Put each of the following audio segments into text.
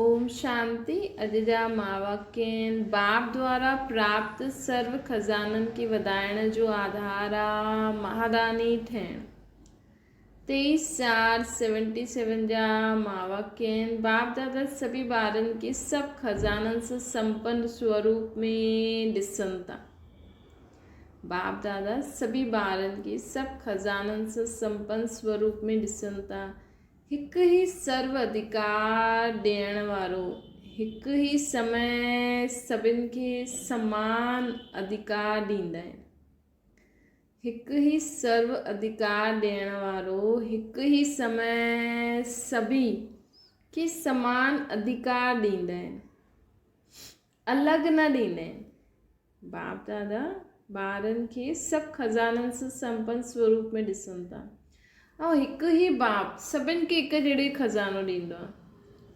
ओम शांति। अॼु जा वाक्य आहिनि। बाप द्वारा प्राप्त सर्व खज़ाननि खे वधाइण जो आधार आहे महादानी ठहिणु। 23/4/77 जा वाक्य आहिनि। बाप दादा सभी ॿारनि खे सभु खज़ाननि सां संपन्न स्वरूप में ॾिसनि था। बाप दादा सभी ॿारनि खे सभु खज़ाननि सां संपन्न स्वरूप में ॾिसनि था। हिकु ही सर्व अधिकार ॾियण वारो, हिकु ही समय सभिनि खे समान अधिकार ॾींदा आहिनि। हिकु ही सर्व अधिकार ॾियण वारो, हिकु ही समय सभी खे समान अधिकार ॾींदा आहिनि, अलॻि न ॾींदा आहिनि। बाप दादा ॿारनि खे सभु खज़ाननि सां संपन्न स्वरूप में ॾिसनि था। ऐं हिकु ही बाप सभिनि खे हिकु जहिड़ो खज़ानो ॾींदो आहे।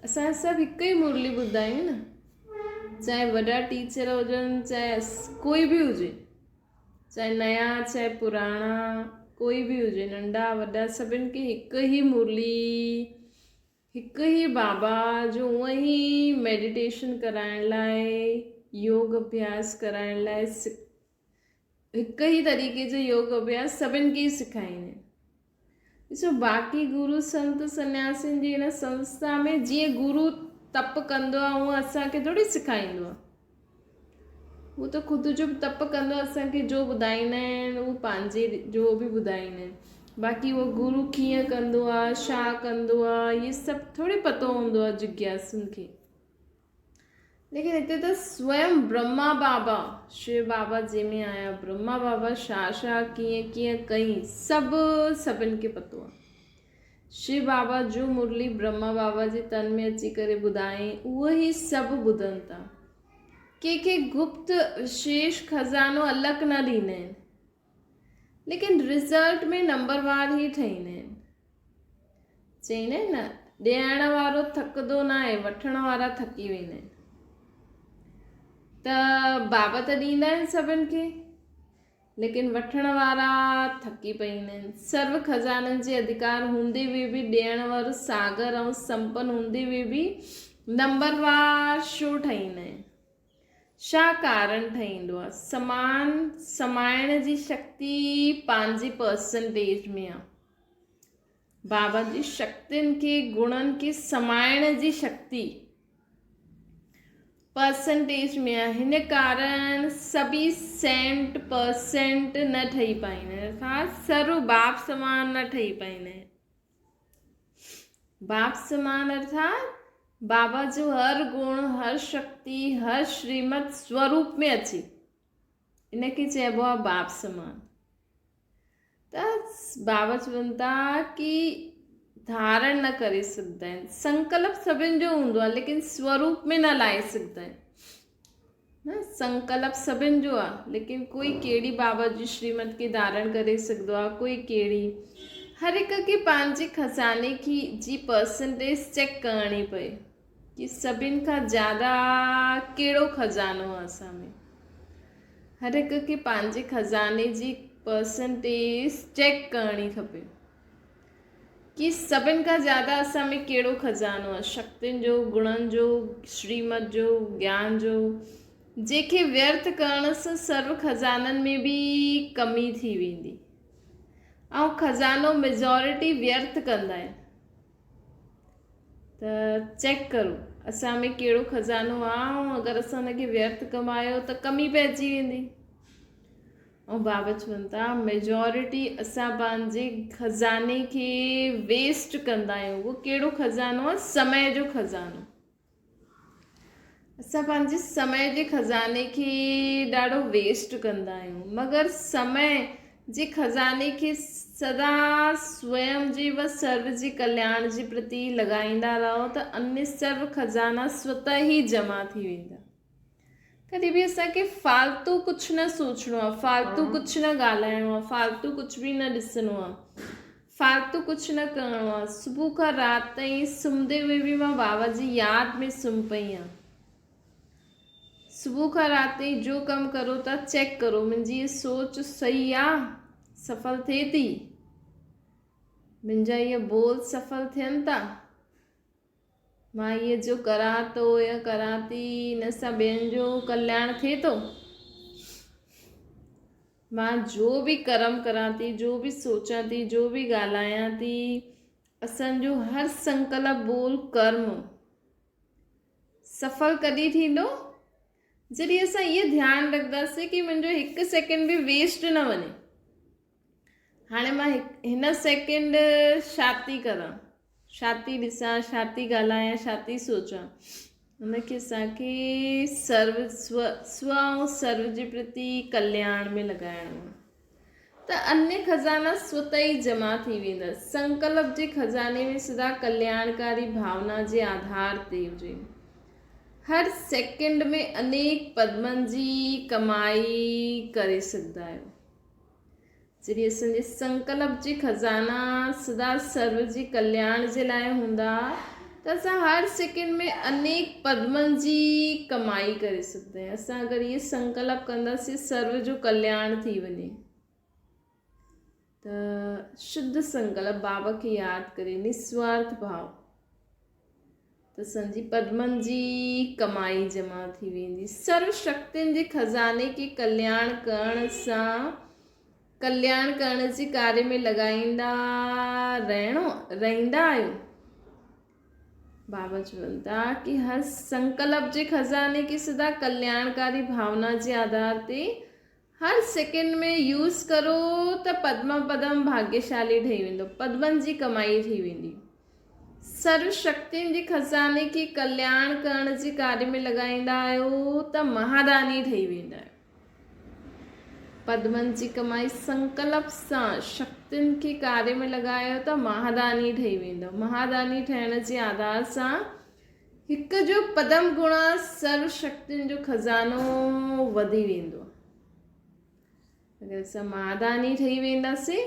असां सभु हिकु ई मुरली ॿुधंदा आहियूं न, चाहे वॾा टीचर हुजनि, चाहे कोई बि हुजे, चाहे नया चाहे पुराणा, कोई बि हुजे, नंढा वॾा, सभिनि खे हिकु ई मुरली, हिकु ई बाबा जो हूअं ई मेडिटेशन कराइण लाइ, योग अभ्यास कराइण लाइ हिकु ई तरीक़े जो योग अभ्यास सभिनि खे सेखारींदा आहिनि। ॾिसो, बाक़ी गुरु संत सन्यासियुनि जी हिन संस्था में जीअं गुरु तप कंदो आहे उहो असांखे थोरी सेखारींदो आहे। उहो त ख़ुदि जो तप कंदो, असांखे जो ॿुधाईंदा आहिनि उहो पंहिंजे जो बि ॿुधाईंदा आहिनि। बाक़ी उहो गुरु कीअं कंदो आहे, छा कंदो आहे, इहे सभु थोरी पतो हूंदो आहे जिज्ञासुनि खे। लेकिन हिते त स्वयं ब्रह्मा बाबा, शिव बाबा जंहिंमें आया, ब्रह्मा बाबा छा कीअं कीअं कई, सभु सभिनि खे पतो आहे। शिव बाबा जो मुरली ब्रह्मा बाबा जे तन में अची करे ॿुधाई, उहो ई सभु ॿुधनि था। कंहिंखे गुप्त विशेष खज़ानो अलॻि न ॾींदा आहिनि, लेकिन रिज़ल्ट में नंबरवार ई ठाहींदा आहिनि। चईंदा आहिनि न, ॾियण वारो थकंदो न आहे, वठण वारा थकी वेंदा आहिनि। त बाबा त ॾींदा आहिनि सभिनि खे, लेकिन वठण वारा थकी पईंदा आहिनि। सर्व खज़ाननि जे अधिकार हूंदे हुए बि ॾियण वारो सागर ऐं संपन्न हूंदे हुए बि नंबरवार छो ठाहींदा आहिनि? छा कारण ठाहींदो आहे? समान समाइण जी शक्ति पंहिंजी परसेंटेज में आहे। बाबा जी शक्तियुनि खे, गुणनि खे समाइण जी शक्ति परसेंटेज में आहे। हिन कारण सभी 100% न ठही पाईंदा आहिनि, अर्थात सर्व बाप समान न ठही पाईंदा आहिनि। बाप समान अर्थात बाबा जो हर गुण, हर शक्ति, हर श्रीमत स्वरूप में अचे, इनखे चइबो आहे बाप समान। त बाबा चवनि था कि धारण न करे सघंदा आहिनि। संकल्प सभिनि जो हूंदो आहे, लेकिन स्वरूप में न लाए सघंदा आहिनि न। संकल्प सभिनि जो आहे, लेकिन कोई कहिड़ी बाबा जी श्रीमत खे धारण करे सघंदो आहे, कोई कहिड़ी। हर हिक खे पंहिंजे खज़ाने जी परसेंटेज चेक करणी पए कि सभिनि खां ज़्यादा कहिड़ो खज़ानो आहे असां में। हर हिक खे पंहिंजे खज़ाने जी परसेंटेज चेक करणी खपे कि सभिनि खां ज़्यादा असां में कहिड़ो खज़ानो आहे, शक्तियुनि जो, गुणनि जो, श्रीमत जो, ज्ञान जो, जंहिंखे व्यर्थ करण सां सर्व खज़ाननि में बि कमी थी वेंदी। ऐं खज़ानो मेजॉरिटी व्यर्थ कंदा आहिनि। त चेक करो असां में कहिड़ो खज़ानो आहे, ऐं अगरि असां हुनखे व्यर्थ कमायो त कमी पइजी वेंदी। ऐं बाबा चवनि था मेजॉरिटी असां पंहिंजे खज़ाने खे वेस्ट कंदा आहियूं। उहो कहिड़ो खज़ानो आहे? समय जो खज़ानो। असां पंहिंजे समय जे खज़ाने खे ॾाढो वेस्ट कंदा आहियूं। मगर समय जे खज़ाने खे सदा स्वयं जे व सर्व जे कल्याण जे प्रति लॻाईंदा रहो त अन्य सर्व खज़ाना स्वतः ई जमा थी वेंदा। कॾहिं बि असांखे फालतू कुझु न सोचणो आहे, फालतू कुझु न ॻाल्हाइणो आहे, फालतू कुझु बि न ॾिसणो आहे, फालतू कुझु न करिणो आहे। सुबुह खां राति ताईं सुम्हंदे हुए बि मां बाबा जी यादि में सुम्ही पई आहियां। सुबुह खां राति ताईं जो कमु करो था, चेक करो मुंहिंजी इहा सोच सही आहे, सफल थिए थी, मुंहिंजा इहे बोल सफल थियनि था। मां ये जो करां थो या करां थी, इन सां ॿियनि जो कल्याण थिए थो। मां जो बि कर्म करां थी, जो बि सोचां थी, जो बि ॻाल्हायां थी, असांजो हर संकल्प बोल कर्म सफल कॾहिं थींदो? जॾहिं असां इहो ध्यानु रखंदासीं कि मुंहिंजो हिकु सेकेंड बि वेस्ट न वञे। हाणे मां हिन सेकेंड छा थी करां, छा थी ॾिसां, छा थी ॻाल्हायां, छा थी सोचां, हुनखे असांखे स्व ऐं सर्व जे प्रति कल्याण में लॻाइणो आहे। त अन्य खज़ाना स्वतः ई जमा थी वेंदा। संकल्प जे खज़ाने में सदा कल्याणकारी भावना जे आधार ते हुजे। हर सेकेंड में अनेक पद्मनि जी कमाई करे सघंदा आहियो। जॾहिं असांजे संकल्प जी खज़ाना सदा सर्व जी कल्याण जे लाइ हूंदा त असां हर सेकेंड में अनेक पद्मनि जी कमाई करे सघंदा आहियूं। असां अगरि इहे संकल्प कंदासीं सर्व जो कल्याण थी वञे त शुद्ध संकल्प बाबा खे यादि करे निस्वार्थ भाव त असांजी पद्मनि जी कमाई जमा थी वेंदी। सर्व शक्तियुनि जे खज़ाने खे कल्याण करण सां कल्याण करण जे कार्य में लॻाईंदा रहंदा आहियो। बाबा चवनि था कि हर संकल्प जे खज़ाने खे सदा कल्याणकारी भावना जे आधार ते हर सेकेंड में यूज़ करो त पद्म भाग्यशाली ठही वेंदो, पद्मनि जी कमाई थी वेंदी। सर्व शक्तियुनि जे खज़ाने खे कल्याण करण जे कार्य में लॻाईंदा आहियो त महादानी ठही वेंदा आहियो। पद्मनि जी कमाई संकल्प सां शक्तियुनि खे कार्य में लॻायो त महादानी ठही वेंदो। महादानी ठहिण जे आधार सां हिकु जो पदम गुणा सर्व शक्तियुनि जो खज़ानो वधी वेंदो। अगरि असां महादानी ठही वेंदासीं,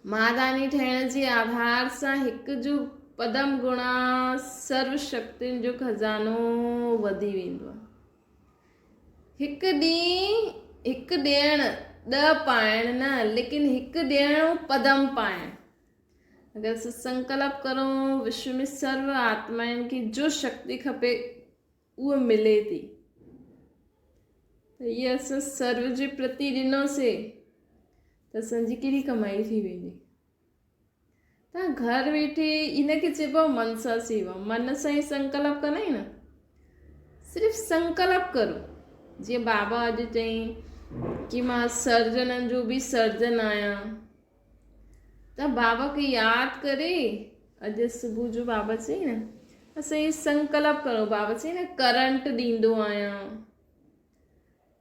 महादानी ठहिण जे आधार सां हिकु जो पदम गुणा सर्व शक्तियुनि जो खज़ानो वधी वेंदो आहे। हिकु ॾींहुं हिकु ॾियणु 10 पाइण न, लेकिन हिकु ॾियणु पदम पाइण। अगरि असां संकल्प करूं विश्व में सर्व आत्माउनि खे जो शक्ति खपे उहा मिले थी, त इहा असां सर्व जे प्रति ॾिनोसीं त असांजी कहिड़ी कमाई थी वेंदी। तव्हां घर वेठे इनखे चइबो आहे मन सां सेवा। मन सां ई संकल्प कंदा आहियूं न, सिर्फ़ु संकल्प करो। जीअं बाबा अॼु चई कि मां सर्जननि जो बि सर्जन आहियां, त बाबा खे यादि करे अॼु सुबुह जो बाबा चई न असां इहे संकल्प करो। बाबा चई न करंट ॾींदो आहियां,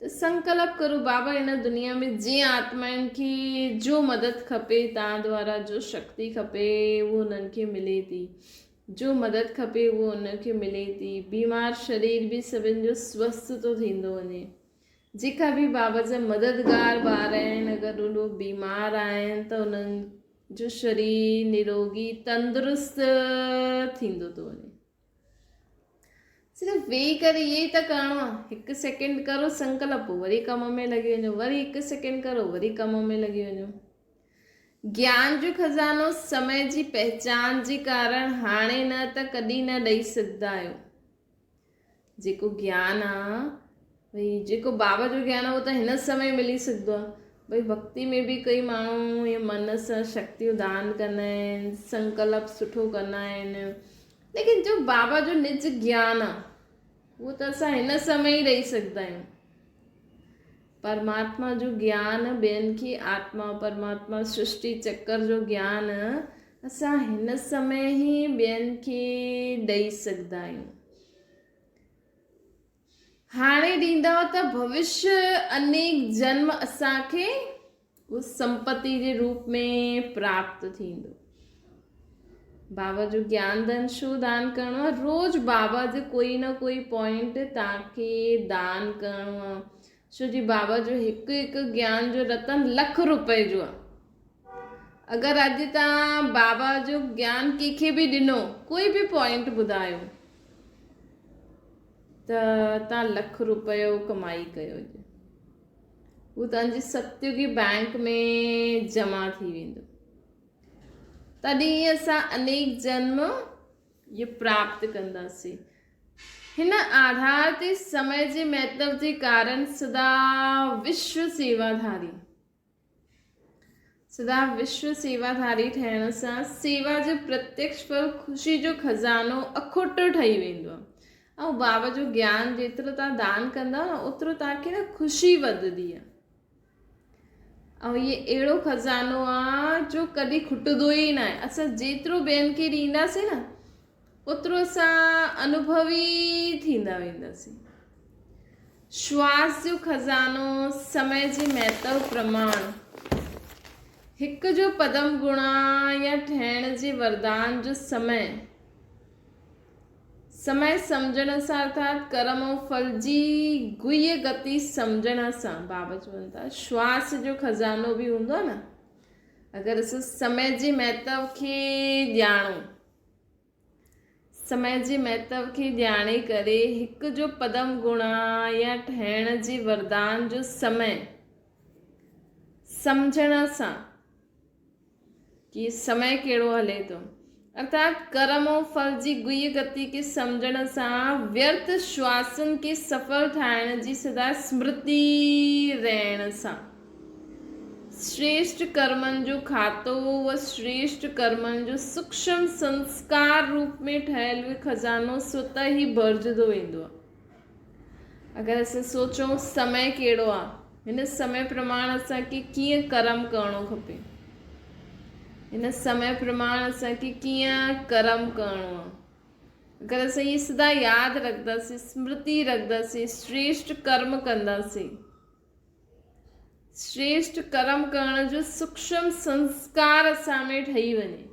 त संकल्प करो बाबा हिन दुनिया में जीअं आत्माउनि खे जो मदद खपे, तव्हां द्वारा जो शक्ति खपे उहो उन्हनि खे मिले थी, जो मदद खपे उहो उनखे मिले थी। बीमार शरीर बि सभिनि जो स्वस्थ थो थींदो वञे। जेका बि बाबा जा मददगार ॿार आहिनि अगरि उहो बीमार आहिनि त उन्हनि जो शरीर निरोगी तंदुरुस्त थींदो थो वञे। सिर्फ़ु वेही करे इहे ई त करिणो आहे। हिकु सेकेंड करो संकल्प, पोइ वरी कम में लॻी वञो, वरी हिकु सेकेंड करो वरी कम में लॻी वञो। ज्ञान जो खज़ानो समय जी पहचान जे कारण हाणे न त कॾहिं न ॾेई सघंदा आहियो। जेको ज्ञान आहे भई, जेको बाबा जो ज्ञान आहे उहो त हिन समय मिली सघंदो आहे। भई भक्ति में बि कई माण्हू इहे मन सां शक्तियूं दान कंदा आहिनि, संकल्प सुठो कंदा आहिनि, लेकिन जो बाबा जो निज ज्ञान आहे उहो त असां हिन समय ई ॾेई सघंदा आहियूं। परमात्मा जो ज्ञान ॿियनि खे आत्मा परमात्मा सृष्टि चक्कर जो ज्ञान असां हिन समय ई ॿियनि खे ॾेई सघंदा आहियूं। हाणे ॾींदव त भविष्य अनेक जन्म असांखे उस संपत्ति जे रूप में प्राप्त थींदो। बाबा जो ज्ञान धन छो दान करिणो आहे? रोज़ बाबा जो कोई न कोई पॉइंट तव्हांखे दान करिणो आहे। छो जी बाबा जो हिकु हिकु ज्ञान जो रतन ₹1,00,000 जो आहे। अगरि अॼु तव्हां बाबा जो ज्ञान कंहिंखे बि ॾिनो, कोई बि पॉइंट ॿुधायो, त तव्हां ₹1,00,000 कमाई कयो, उहो तव्हांजी सत्युगी बैंक में जमा थी वेंदो। तॾहिं असां अनेक जन्म ये प्राप्त कंदासीं। हिन आधार ते समय जे महत्व जे कारण सदा विश्व सेवाधारी ठहिण सां सेवा जो प्रत्यक्ष फल ख़ुशी जो खज़ानो अखुट ठही वेंदो आहे। ऐं बाबा जो ज्ञान जेतिरो तव्हां दान कंदा न ओतिरो तव्हांखे न ख़ुशी वधंदी आहे। ऐं इहे अहिड़ो खज़ानो आहे जो कॾहिं खुटंदो ई न आहे। असां जेतिरो ॿियनि खे ॾींदासीं न ओतिरो असां अनुभवी थींदा वेंदासीं। श्वास जो खज़ानो, समय जे महत्व प्रमाण, हिकु जो पदम गुणा या ठहिण जे वरदान जो समय सम्झण सां अर्थात कर्म ऐं फल जी गुह्य गति सम्झण सां बाबा चवनि था श्वास जो खज़ानो बि हूंदो आहे न। अगरि असां समय जे महत्व खे ॼाणे करे हिकु जो पदम गुणा या ठहिण जे वरदान जो समय सम्झण सां कि समय कहिड़ो हले थो, अर्थात कर्म और फल जी गुह्य गति के सम्झण सां व्यर्थ श्वासन के सफल ठाहिण जी सदा स्मृति रहण सां श्रेष्ठ कर्मनि जो खातो व श्रेष्ठ कर्मनि जो सूक्ष्म संस्कार रूप में ठहियल उहो खज़ानो स्वतः ही भरिजंदो वेंदो आहे। अगरि असां सोचूं समय कहिड़ो आहे, हिन समय प्रमाण असांखे कीअं कर्म करणो खपे, हिन समय प्रमाण असांखे कीअं कर्म करणो आहे, अगरि असां इहे सदा यादि रखंदासीं, स्मृति रखंदासीं, श्रेष्ठ कर्म कंदासीं, श्रेष्ठ कर्म करण जो सूक्ष्म संस्कार असां में ठही वञे,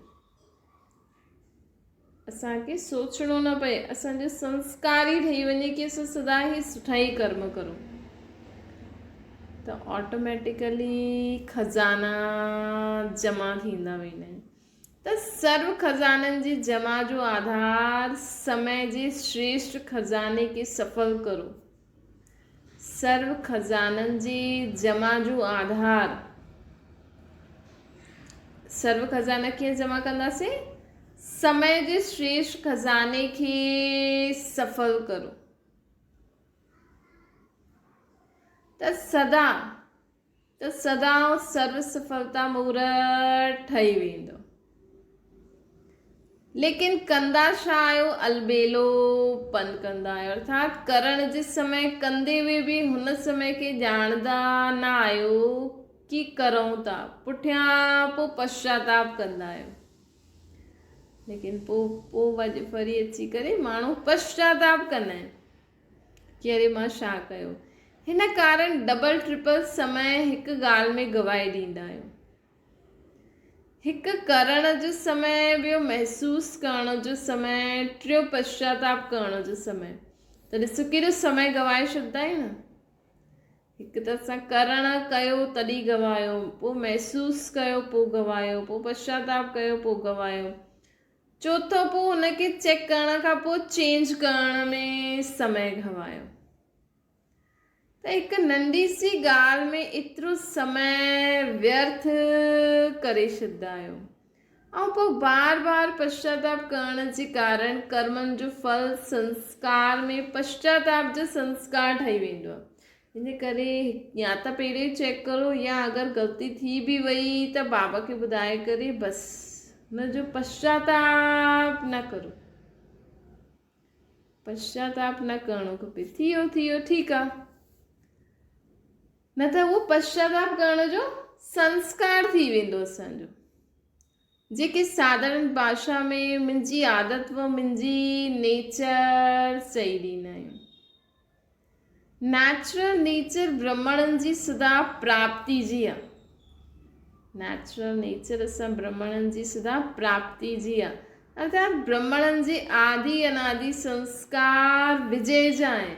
असांखे सोचणो न पए, असांजो संस्कार ई ठही वञे कि असां सदा ई सुठा ई कर्म करूं, त ऑटोमेटिकली खज़ाना जमा थींदा वेंदा आहिनि। त सर्व खज़ाननि जी जमा जो आधार समय जे श्रेष्ठ खज़ाने खे सफल करो। सर्व खज़ाननि जी जमा जो आधार, सर्व खज़ाना कीअं जमा कंदासीं? समय जे श्रेष्ठ खज़ाने खे सफल करो। त सदा सर्व सफलता मुहूर्त ठही वेंदो। लेकिन कंदा छा आहियो? अलबेलो पन कंदा आहियो, अर्थात करण जे समय कंदे हुए बि हुन समय खे ॼाणंदा न आहियो कि करूं था, पुठियां पोइ पश्चाताप कंदा आहियो। लेकिन पोइ वरी अची करे माण्हू पश्चाताप कंदा आहिनि कि अरे मां छा कयो। हिन कारण डबल ट्रिपल समय हिकु ॻाल्हि में गवाए ॾींदा आहियो। हिकु करण जो समय, ॿियो महसूसु करण जो समय, टियों पश्चाताप करण जो समय। त ॾिसो केॾो समय गवाए छॾंदा आहियूं न। हिकु त असां करणु कयो तॾहिं गवायो, पोइ महसूसु कयो पोइ गवायो, पोइ पश्चाताप कयो पोइ गवायो, चौथो पोइ हुनखे चेक करण खां पोइ चेंज करण में समय गवायो। त हिकु नंढी सी ॻाल्हि में एतिरो समय व्यर्थ करे छॾंदा आहियो ऐं पोइ बार बार पश्चाताप करण जे कारण कर्मनि जो फल संस्कार में पश्चाताप जो संस्कार ठही वेंदो आहे। इन करे या त पहिरें चेक करो, या अगरि ग़लती थी बि वई त बाबा खे ॿुधाए करे बसि हुनजो पश्चाताप न करो, पश्चाताप न करणो खपे। थियो ठीकु आहे, न त उहो पश्चाताप करण जो संस्कार थी वेंदो असांजो, जेके साधारण भाषा में मुंहिंजी आदत व मुंहिंजी नेचर चई ॾींदा आहियूं। नेचुरल नेचर ब्रह्मणनि जी सदा प्राप्ति जी आहे। नेचुरल नेचर असां ब्रह्मणनि जी सदा प्राप्ति जी आहे, अर्थात ब्रह्मणनि जे आदि अनादि संस्कार विजय जा आहिनि।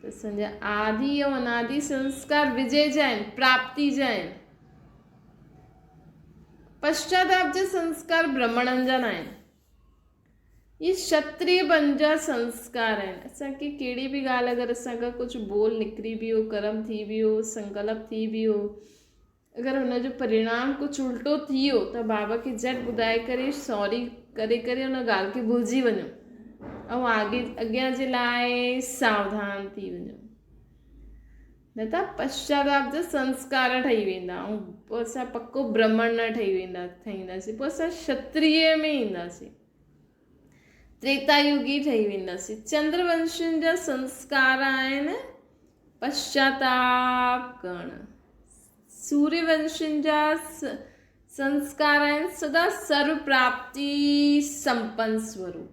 त असांजा आदि ऐं अनादि संस्कार विजय जा आहिनि, प्राप्ति जा आहिनि। पश्चाताप जा संस्कार ब्रह्मणनि जा न आहिनि। ये क्षत्रिय बन जा संस्कार आहिनि। असांखे कहिड़ी बि ॻाल्हि अगरि असांखां कुझु बोल निकिरी बि हो, कर्म थी वियो, संकल्प थी वियो, अगरि हुनजो परिणाम कुझु उल्टो थी वियो त बाबा खे झटि ॿुधाए करे सॉरी करे करे उन ॻाल्हि खे भुलिजी वञो ऐं अॻियां जे लाइ सावधान थी वञो, न त पश्चाताप जा संस्कार ठही वेंदा ऐं पोइ असां पको ब्राह्मण न ठहींदासीं, पोइ असां क्षत्रिय में ईंदासीं, त्रेतायुगी ठही वेंदासीं। चंद्रवंशियुनि जा संस्कार आहिनि पश्चाताप करणु, सूर्यवंशियुनि जा संस्कार आहिनि सदा सर्व प्राप्ति संपन्न स्वरूप।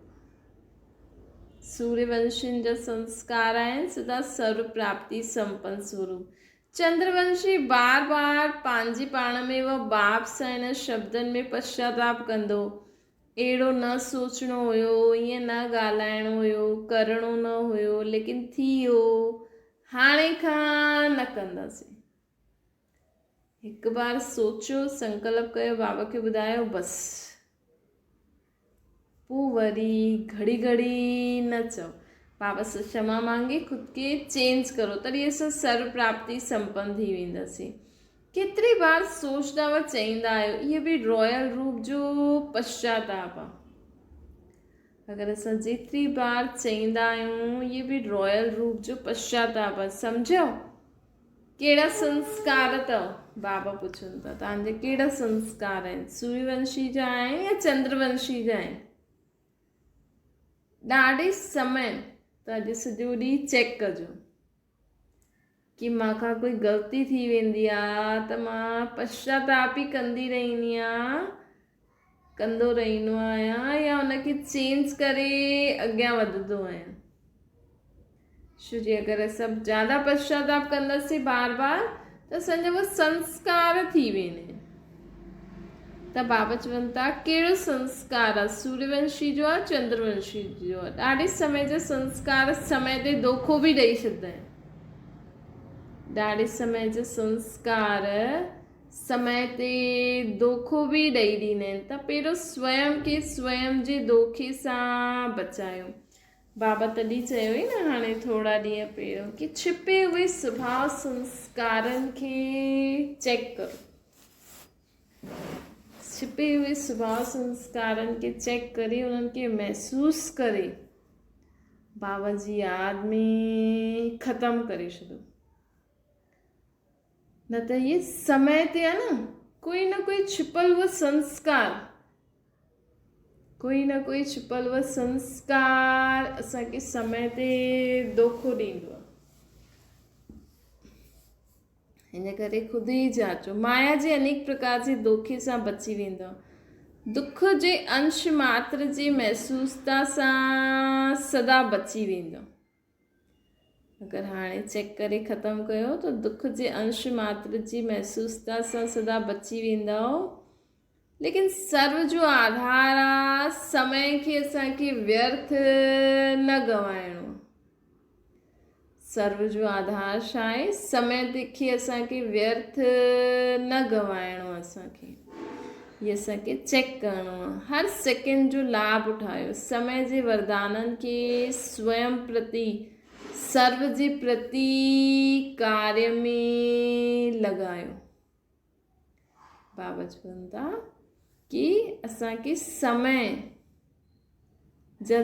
सूर्यवंशियुनि जा संस्कार आहिनि सदा सर्व प्राप्ति संपन्न स्वरूप। चंद्रवंशी बार बार पंहिंजी पाण में वो बाप सां हिन शब्दनि में पश्चाताप कंदो, अहिड़ो न सोचणो हुयो, ईअं न ॻाल्हाइणो हुयो, करिणो न हुयो, लेकिन थी वियो, हाणे खां न कंदासीं। हिकु बार सोचियो, संकल्प कयो, बाबा खे ॿुधायो, बसि पोइ वरी घड़ी घड़ी न चओ, बाबा से क्षमा मांगे खुद के चेंज करो, तॾहिं असां सर्व प्राप्ति संपन्न थी वेंदासीं। केतिरी बार सोचदा व चईंदा आहियो, इहे बि रॉयल रूप जो पश्चाताप आहे। अगरि असां जेतिरी बार चईंदा आहियूं, इहे बि रॉयल रूप जो पश्चाताप आहे। सम्झो कहिड़ा संस्कार अथव, बाबा पुछनि था तव्हांजे कहिड़ा संस्कार आहिनि, सूर्यवंशी जा आहिनि या चंद्रवंशी जा आहिनि? ॾाढे समय त अॼु सॼो ॾींहुं चेक कजो कि मूंखां कोई ग़लती थी वेंदी आहे त मां पश्चाताप ई कंदो रहंदो आहियां या उनखे चेंज करे अॻियां वधंदो आहियां। छो जे अगरि सभु ज़्यादा पश्चाताप कंदासीं बार बार त असांजा उहे संस्कार थी वेंदा आहिनि। त बाबा चवनि था कहिड़ो संस्कार आहे, सूर्यवंशी जो आहे चंद्रवंशी जो आहे। ॾाढे समय जा संस्कार समय ते धोखो बि ॾेई छॾंदा आहिनि। ॾाढे समय जा संस्कार समय ते धोखो बि ॾेई ॾींदा आहिनि। त पहिरियों स्वयं खे स्वयं जे धोखे सां बचायो। बाबा तॾहिं चयो ई न हाणे थोरा ॾींहं पहिरियों कि छिपे हुए स्वभाव संस्कारनि खे चेक करो, छिपे हुए स्वभाव संस्कारनि खे चेक करे उन्हनि खे महसूस करे बाबा जी यादि में ख़तमु करे छॾो। न त इहे समय ते आहे न कोई छिपल हुआ संस्कार, कोई न कोई छिपल हुआ संस्कार असांखे समय ते धोखो ॾींदो आहे। हिन करे ख़ुदि ई जाचो, माया जे अनेक प्रकार जे धोखे सां बची वेंदो। दुख जे अंश मात्र जी महसूसता सां सदा बची वेंदो। अगरि हाणे चेक करे ख़तमु कयो त दुख जे अंश मात्र जी महसूसता सां सदा बची वेंदो। लेकिन सर्व जो आधार आहे समय खे असांखे व्यर्थ न गवाइणो। सर्व जो आधार छा आहे? समय खे असांखे व्यर्थ न गवाइणो। असांखे ये असांखे चेक करिणो आहे, हर सेकेंड जो लाभ उठायो, समय जे वरदाननि खे स्वयं प्रति सर्व जे प्रति कार्य में लॻायो। बाबा चवनि था कि असांखे समय जा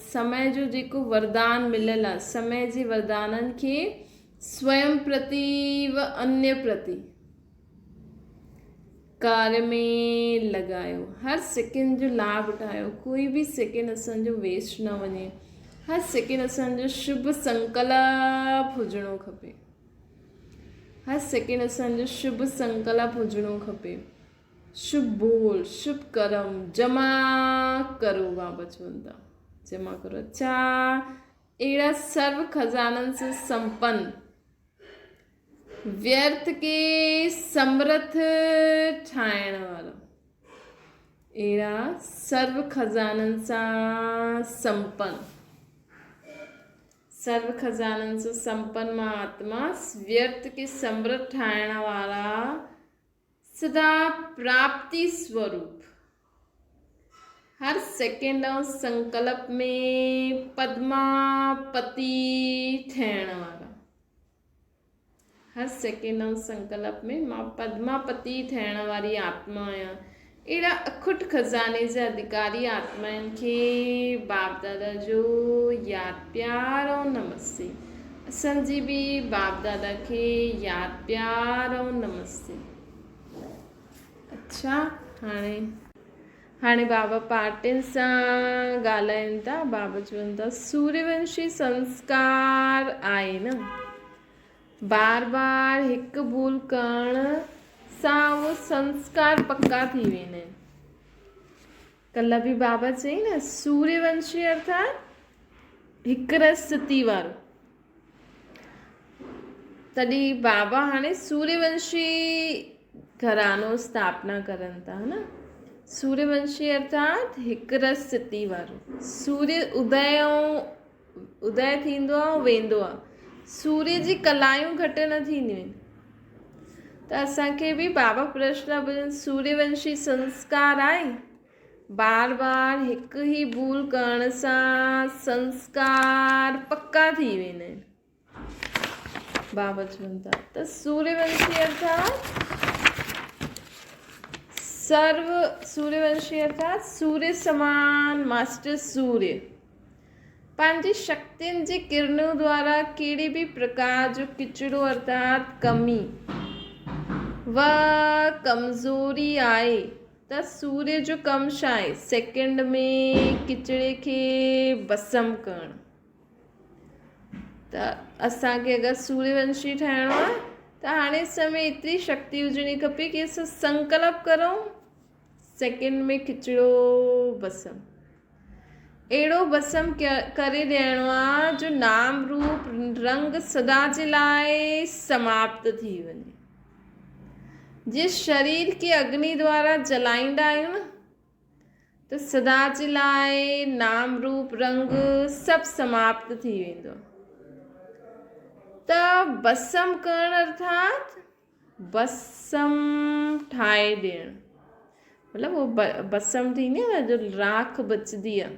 समय जो जेको वरदान मिलियल आहे, समय जे वरदाननि खे स्वयं प्रति व अन्य प्रति कार्य में लॻायो। हर सेकेंड जो लाभ उठायो, कोई बि सेकेंड असांजो वेस्ट न वञे। हर सेकेंड असांजो शुभ संकल्प हुजणो खपे। हर सेकेंड असांजो शुभ संकल्प हुजणो खपे। शुभ बोल, शुभ कर्म जमा करो। बाबा चवनि था जमा करो। अच्छा, अहिड़ा सर्व खजाननि से संपन्न, व्यर्थ के समर्थ ठाहिण वारा, अहिड़ा सर्व खजाननि सां संपन्न, सर्व खजाननि सां संपन्न महात्मा व्यर्थ के समर्थ ठाहिण वारा सदा प्राप्ति स्वरूप, हर सेकेंड ऐं संकल्प में पद्मापति थियण वारा, हर सेकेंड ऐं संकल्प में मां पद्मापति थियण वारी आत्मा आहियां। अहिड़ा अखुट खज़ाने जा अधिकारी आत्माउनि खे बाप दादा जो यादि प्यार ऐं नमस्ते। असांजी बि बाप दादा खे यादि प्यार ऐं नमस्ते। अच्छा, हाणे बाबा पार्टियुनि सां ॻाल्हाइनि था। बाबा चवनि था सूर्यवंशी संस्कार आहे न, बार बार हिकु भूल करण सां उहो संस्कार पक्का थी वेंदा आहिनि। कल्ह बि बाबा चई न, सूर्यवंशी अर्थात हिकु रस स्थिति वारो। तॾहिं बाबा हाणे सूर्यवंशी घरानो स्थापना करनि था, है न। सूर्यवंशी अर्थात हिकु रस स्थिति वारो। सूर्य उदय थींदो आहे ऐं वेंदो आहे। सूर्य जी कलायूं घटि न थींदियूं आहिनि। त असांखे बि बाबा प्रश्न पुछनि, सूर्यवंशी संस्कार आहे? बार बार हिकु ई भूल करण सां संस्कार पक्का थी वेंदा आहिनि। बाबा चवनि था त सूर्यवंशी अर्थात सूर्य समान मास्टर सूर्य पंहिंजी शक्तियुनि जी किरणों द्वारा कहिड़े बि प्रकार जो किचिड़ो अर्थात कमी व कमज़ोरी आहे त सूर्य जो कमु छा आहे? सेकेंड में किचिड़े खे भस्म करणु। त असांखे अगरि सूर्यवंशी ठाहिणो आहे त हाणे समय एतिरी शक्ति हुजणी खपे कि असां संकल्प करूं, सेकेंड में किचिड़ो भस्म, अहिड़ो भस्म करे ॾियणो आहे जो नाम रूप रंग सदा जे लाइ समाप्त थी वञे। जिस शरीर खे अग्नि द्वारा जलाईंदा आहियूं न, त सदा जे लाइ नाम रूप रंग सभु समाप्त थी वेंदो आहे। त भस्म करणु अर्थात भस्म ठाहे ॾियणु, मतिलबु उहो भस्म थींदी आहे न, जो राख बचंदी आहे,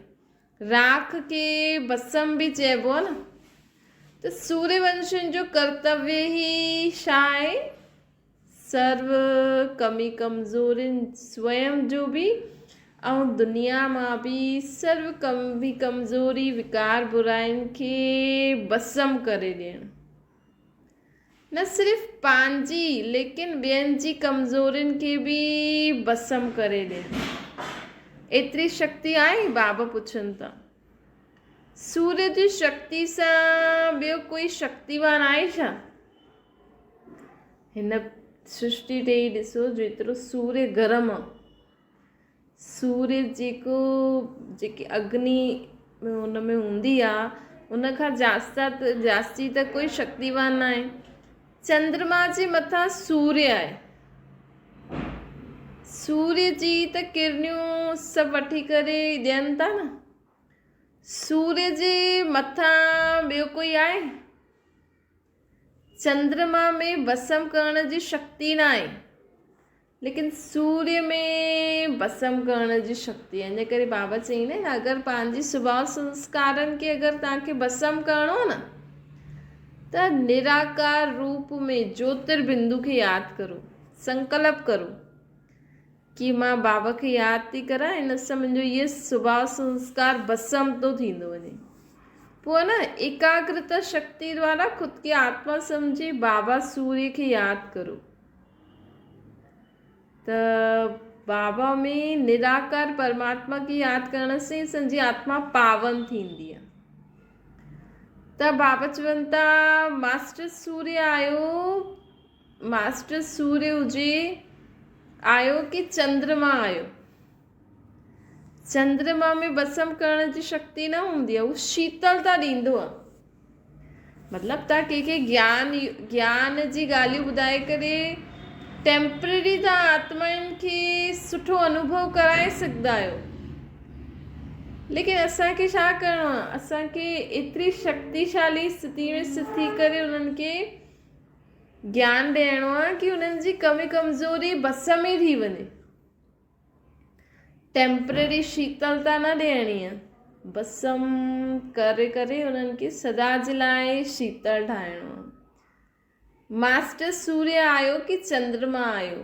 राख खे भस्म बि चइबो आहे न। त सूर्यवंशियुनि जो कर्तव्य ई छा आहे? सर्व कमी कमज़ोरियुनि स्वयं जो बि ऐं दुनिया मां बि सर्व कमज़ोरी विकार बुराइनि खे भस्म करे ॾियणु। न सिर्फ़ु पंहिंजी लेकिन ॿियनि जी कमज़ोरियुनि खे बि भस्म करे ॾियणु। एतिरी शक्ति आहे? बाबा पुछनि था। सूर्य जी शक्ति सां ॿियो कोई शक्तिवान आहे छा? हिन सृष्टि ते ई ॾिसो, जेतिरो सूर्य गरम आहे, सूर्य जेकी अग्नि में हुन में हूंदी आहे, उन खां जास्ती त कोई शक्तिवान न आहे। चंद्रमा जे मथां सूर्य आहे, सूर्य जी त किरणियूं सभु वठी करे ॾियनि था न। सूर्य जे मथां ॿियो कोई आहे? चंद्रमा में भस्म करण जी शक्ति न आहे, लेकिन सूर्य में भस्म करण जी शक्ति आहे। इन करे बाबा चईंदा आहिनि, अगरि पंहिंजी स्वभाव संस्कारनि खे अगरि तव्हांखे भस्म करणो न, त निराकार रूप में ज्योतिर्बिंदु खे यादि करो, संकल्प करो कि मां बाबा खे यादि थी करां, इन सां मुंहिंजो इहो स्वभाव संस्कार भस्म थो थींदो वञे। पोइ न एकाग्रता शक्ति द्वारा खुद की आत्मा समझी बाबा सूर्य खे यादि करो। त बाबा में निराकार परमात्मा की यादि करण से असांजी आत्मा पावन थींदी आहे। त बाबा चवनि था मास्टर सूर्य आयो, मास्टर सूर्य हुजे आयो कि चंद्रमा आयो। चंद्रमा में भस्म करण जी शक्ति न हूंदी आहे, उहो शीतलता ॾींदो आहे। मतिलबु तव्हां कंहिंखे ज्ञान जी ॻाल्हियूं ॿुधाए करे टेम्पररी तव्हां आत्माउनि खे सुठो अनुभव कराए सघंदा आहियो, लेकिन असांखे छा करिणो आहे? असांखे एतिरी शक्तिशाली स्थिति में थी करे उन्हनि खे ज्ञान ॾियणो आहे कि उन्हनि जी कमी कमज़ोरी भस्म ई थी वञे। टेम्पररी शीतलता न ॾियणी आहे, भस्म करे करे उन्हनि खे सदा जे लाइ शीतल ठाहिणो आहे। मास्टर सूर्य आयो कि चंद्रमा आयो,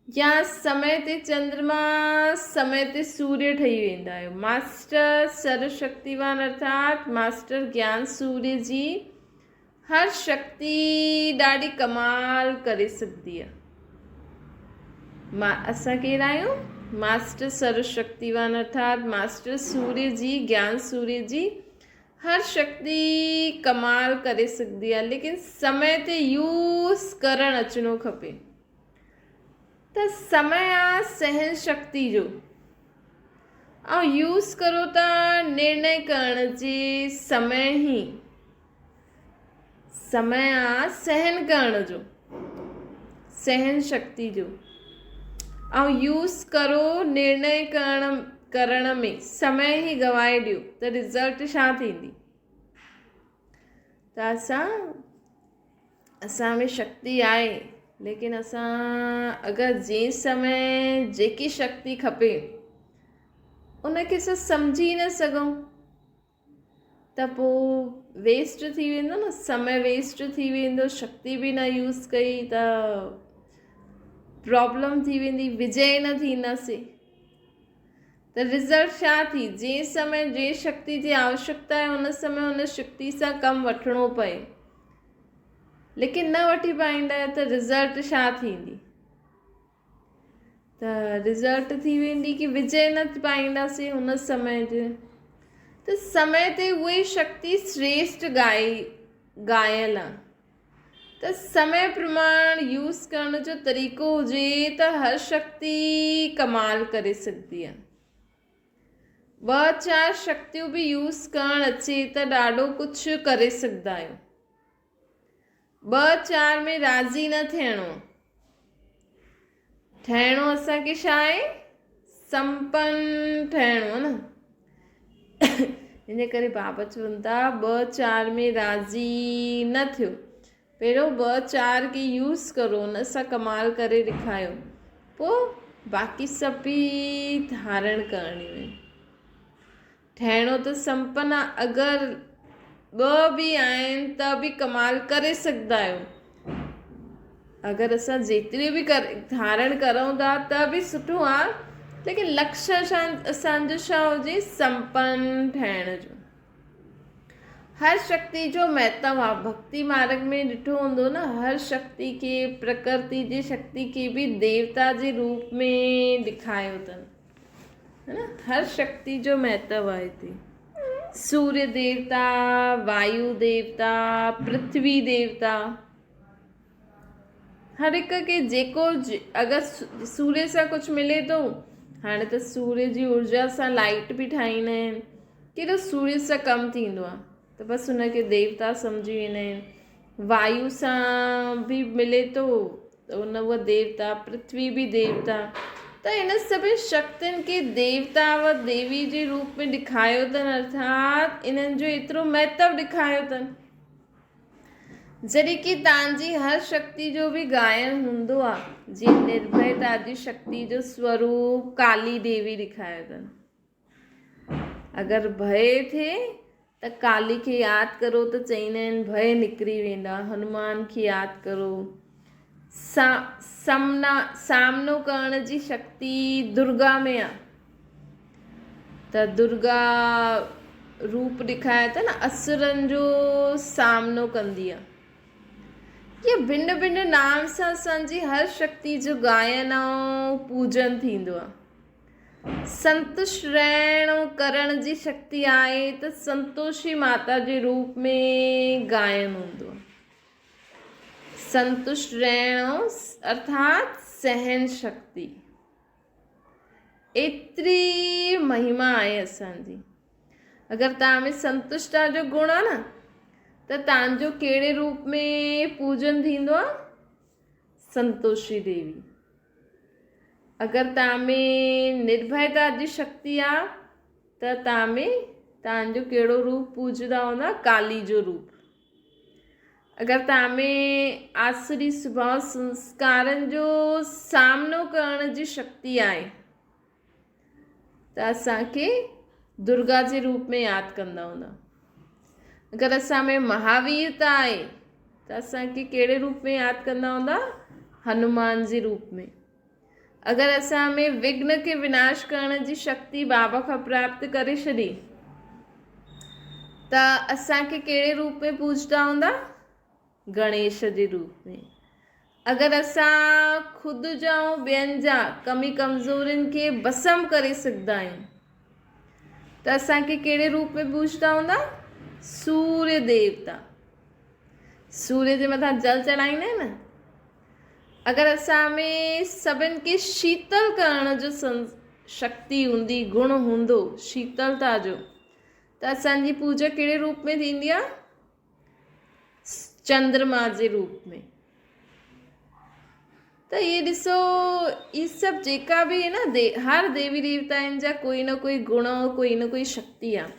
या समय ते चंद्रमा समय ते सूर्य ठही वेंदा आहियो। मास्टर सर्वशक्तिवान अर्थात मास्टर ज्ञान सूर्य जी हर शक्ति ॾाढी कमाल करे सघंदी आहे। असां केरु आहियूं? मास्टर सर्वशक्तिवान अर्थात मास्टर सूर्य जी ज्ञान सूर्य जी हर शक्ति कमाल करे सघंदी आहे, लेकिन समय ते यूज़ करणु अचिणो खपे। त समय आहे सहन शक्ति जो, ऐं यूज़ करो था निर्णय करण जे समय ही। समय आहे सहन करण जो, सहन शक्ति जो, ऐं यूज़ करो निर्णय करण में समय ही गवाए ॾियो त रिज़ल्ट छा थींदी? त असां में शक्ति आहे, लेकिन असां अगरि जंहिं समय जेकी शक्ति खपे उनखे असां सम्झी न सघूं त पोइ वेस्ट थी वेंदो न, समय वेस्ट थी वेंदो, शक्ति बि न यूज़ कई त प्रॉब्लम थी वेंदी, विजय न थींदासीं त रिज़ल्ट छा थी? जंहिं समय जंहिं शक्ति जी आवश्यकता आहे उन समय उन शक्ति सां कमु वठिणो पए, लेकिन न वठी पाईंदा त रिज़ल्ट छा थींदी? त रिज़ल्ट थी वेंदी कि विजय न पाईंदासीं हुन समय जे। त समय ते उहे शक्ति श्रेष्ठ गायल आहे। त समय प्रमाण यूज़ करण जो तरीक़ो हुजे त हर शक्ति कमाल करे सघंदी आहे। 2-4 शक्तियूं बि यूज़ करणु अचे त ॾाढो कुझु करे सघंदा आहियो। 2-4 में राज़ी न ठहिणो असांखे छा आहे? संपन्न ठहिणो आहे न। इन करे बाबा चवनि था 2-4 में राज़ी न थियो, पहिरियों 2-4 खे यूज़ करो, उन सां कमाल करे ॾेखारियो, पोइ बाक़ी सभु बि धारण करणियूं आहिनि। ठहिणो त संपन्न आहे, अगरि 2 बि आहिनि त बि कमाल करे सघंदा आहियो। अगरि असां जेतिरी बि धारण करूं था त बि सुठो आहे, लेकिन लक्ष्य असांजो छा हुजे? संपन्न ठहिण जो। हर शक्ति जो महत्व आहे। भक्ति मार्ग में ॾिठो हूंदो न, हर शक्ति खे, प्रकृति जी शक्ति खे बि देवता जे रूप में ॾेखारियो अथनि, है न। हर शक्ति जो महत्व आहे हिते। सूर्य देवता, वायु देवता, पृथ्वी देवता, हर हिक खे जेको अगरि सूर्य सां कुझु मिले थो, हाणे त सूर्य जी ऊर्जा सां लाइट बि ठाहींदा आहिनि, केॾो सूर्य सां कमु थींदो आहे त बसि हुनखे देवता सम्झी वेंदा आहिनि। वायु सां बि मिले थो त उहा देवता, पृथ्वी बि देवता। त इन सभिनी शक्तियुनि खे देवता व देवी जे रूप में ॾेखारियो अथनि, अर्थात इन्हनि जो एतिरो महत्व ॾेखारियो अथनि। जॾहिं की तव्हांजी हर शक्ति जो बि गायन हूंदो आहे, जीअं निर्भयता जी शक्ति जो स्वरूप काली देवी ॾेखारियो अथनि। अगरि भय थिए त काली खे यादि करो त चईंदा आहिनि भय निकिरी वेंदा। हनुमान खे यादि करो। सामनो करण जी शक्ति दुर्गा में आहे, त दुर्गा रूप ॾेखारियो अथनि, असुरनि जो सामनो कंदी आहे। ये भिन्न भिन्न नाम सां असांजी हर शक्ति जो गायन ऐं पूजन थींदो आहे। संतुष्ट रहण करण जी शक्ति आहे त संतोषी माता जे रूप में गायन हूंदो आहे। संतुष्ट रहण अर्थात सहन शक्ति, एतिरी महिमा आहे असांजी। अगरि तव्हां में संतुष्टता जो गुण आहे न त तव्हांजो कहिड़े रूप में पूजन थींदो आहे? संतोषी देवी। अगरि तव्हां में निर्भयता जी शक्ति आहे त तव्हांजो कहिड़ो रूप पूजदा हूंदा? काली जो रूप। अगरि तव्हां में आसुरी स्वभाव संस्कारनि जो सामनो करण जी शक्ति आहे त असांखे दुर्गा जे रूप में यादि कंदा हूंदा। अगरि असां में महावीरता आहे त असांखे कहिड़े रूप में यादि कंदा हूंदा? हनुमान जे रूप में। अगरि असां में विघ्न खे विनाश करण जी शक्ति बाबा खां प्राप्त करे छॾी त असांखे कहिड़े रूप में पूजता हूंदा? गणेश जे रूप में। अगरि असां ख़ुदि जा ऐं ॿियनि जा कमी कमज़ोरियुनि खे भस्म करे सघंदा आहियूं त असांखे कहिड़े रूप में पूजता हूंदा? सूर्य देवता। सूर्य जे मथां जल चढ़ाईंदा आहिनि न। अगरि असां में सभिनि खे शीतल करण जो शक्ति हूंदी, गुण हूंदो शीतलता जो, त असांजी पूजा कहिड़े रूप में थींदी आहे? चंद्रमा जे रूप में। त ये ॾिसो, ये सभु जेका बि आहे न हर देवी देवताउनि जा कोई न कोई गुण, कोई न कोई शक्ति आहे,